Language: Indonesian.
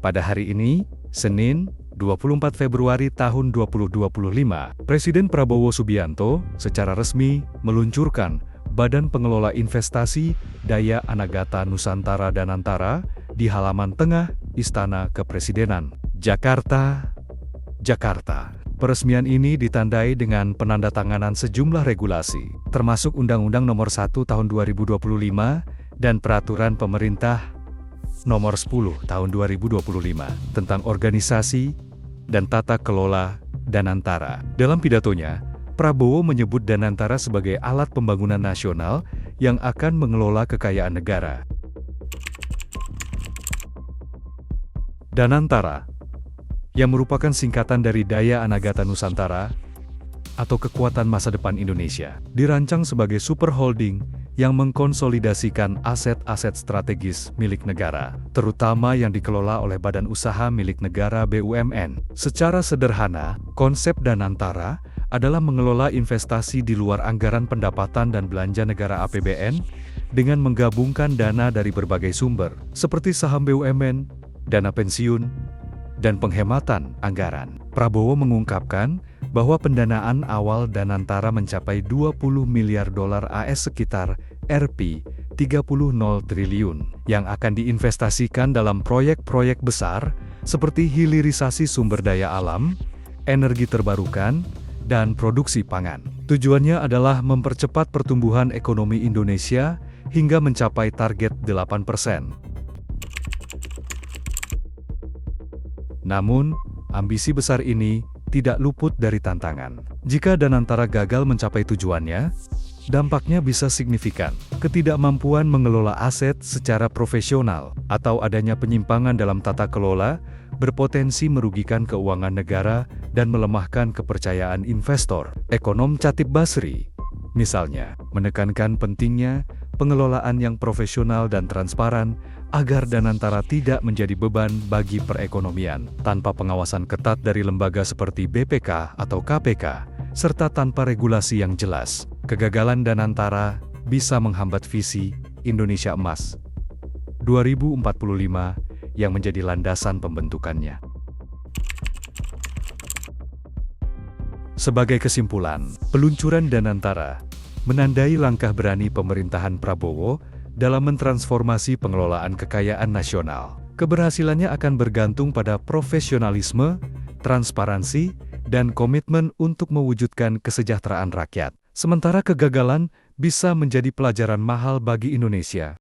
Pada hari ini, Senin, 24 Februari tahun 2025, Presiden Prabowo Subianto secara resmi meluncurkan Badan Pengelola Investasi Daya Anagata Nusantara Danantara di halaman tengah Istana Kepresidenan, Jakarta. Peresmian ini ditandai dengan penandatanganan sejumlah regulasi, termasuk Undang-Undang Nomor 1 Tahun 2025 dan Peraturan Pemerintah Nomor 10 Tahun 2025 tentang organisasi dan tata kelola Danantara. Dalam pidatonya, Prabowo menyebut Danantara sebagai alat pembangunan nasional yang akan mengelola kekayaan negara. Danantara, yang merupakan singkatan dari Daya Anagata Nusantara atau Kekuatan Masa Depan Indonesia, dirancang sebagai super holding yang mengkonsolidasikan aset-aset strategis milik negara, terutama yang dikelola oleh badan usaha milik negara BUMN. Secara sederhana, konsep Danantara adalah mengelola investasi di luar anggaran pendapatan dan belanja negara APBN dengan menggabungkan dana dari berbagai sumber, seperti saham BUMN, dana pensiun, dan penghematan anggaran. Prabowo mengungkapkan bahwa pendanaan awal Danantara mencapai 20 miliar dolar AS sekitar Rp30 triliun yang akan diinvestasikan dalam proyek-proyek besar seperti hilirisasi sumber daya alam, energi terbarukan, dan produksi pangan. Tujuannya adalah mempercepat pertumbuhan ekonomi Indonesia hingga mencapai target 8%. Namun, ambisi besar ini tidak luput dari tantangan. Jika Danantara gagal mencapai tujuannya, dampaknya bisa signifikan. Ketidakmampuan mengelola aset secara profesional atau adanya penyimpangan dalam tata kelola berpotensi merugikan keuangan negara dan melemahkan kepercayaan investor. Ekonom Chatib Basri, misalnya, menekankan pentingnya pengelolaan yang profesional dan transparan agar Danantara tidak menjadi beban bagi perekonomian. Tanpa pengawasan ketat dari lembaga seperti BPK atau KPK, serta tanpa regulasi yang jelas, kegagalan Danantara bisa menghambat visi Indonesia Emas 2045 yang menjadi landasan pembentukannya. Sebagai kesimpulan, peluncuran Danantara menandai langkah berani pemerintahan Prabowo dalam mentransformasi pengelolaan kekayaan nasional. Keberhasilannya akan bergantung pada profesionalisme, transparansi, dan komitmen untuk mewujudkan kesejahteraan rakyat. Sementara kegagalan bisa menjadi pelajaran mahal bagi Indonesia.